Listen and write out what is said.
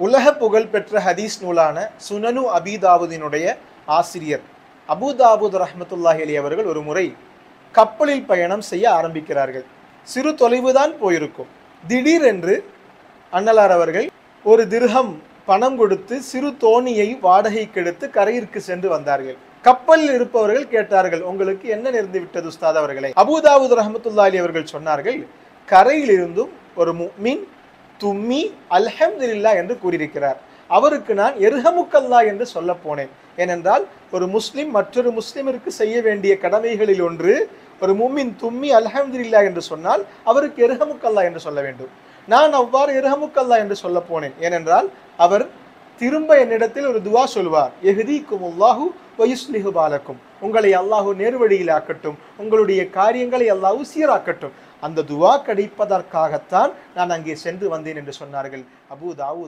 உலக புகழ் பெற்ற ஹதீஸ் நூலான சுனனு அபீதாவுதினுடைய ஆசிரியர் அபூதாவூத் ரஹ்மத்துல்லாஹி அலைஹி அவர்கள் ஒரு முறை கப்பலில் பயணம் செய்ய ஆரம்பிக்கிறார்கள். சிறு தொலைவுதான் போயிருக்கும். திடீரென்று அன்னலார் அவர்கள் ஒரு திர்ஹம் பணம் கொடுத்து சிறு தோணியை வாடகைக்கு எடுத்து கரையிற்கு சென்று வந்தார்கள். கப்பலில் இருப்பவர்கள் கேட்டார்கள், உங்களுக்கு என்ன நேர்ந்து விட்டது உஸ்தாத் அவர்களே? அபூதாவூத் ரஹ்மத்துல்லாஹி அலைஹி அவர்கள் சொன்னார்கள், கரையில் இருந்தும் ஒரு முஃமின் தும்மி அல்ஹம்துலில்லாஹ் என்று கூறியிருக்கிறார். அவருக்கு நான் எர்ஹமுக்கல்லா என்று சொல்ல போனேன். ஏனென்றால் ஒரு முஸ்லிம் மற்றொரு முஸ்லிமிற்கு செய்ய வேண்டிய கடமைகளில் ஒன்று ஒரு முஃமின் தும்மி அல்ஹம்துலில்லாஹ் என்று சொன்னால் அவருக்கு எர்ஹமுக்கல்லா என்று சொல்ல வேண்டும். நான் அவ்வாறு எர்ஹமுக்கல்லா என்று சொல்ல போனேன். ஏனென்றால் அவர் திரும்ப என்னிடத்தில் ஒரு துவா சொல்வார், யஹ்தீகுமுல்லாஹு வ யுஸ்லிஹு பாலக்கும், உங்களை அல்லாஹு நேர்வழியில் ஆக்கட்டும், உங்களுடைய காரியங்களை அல்லாஹு சீராக்கட்டும். அந்த துவா கிடைப்பதற்காகத்தான் நான் அங்கே சென்று வந்தேன் என்று சொன்னார்கள் அபூதாவூத்.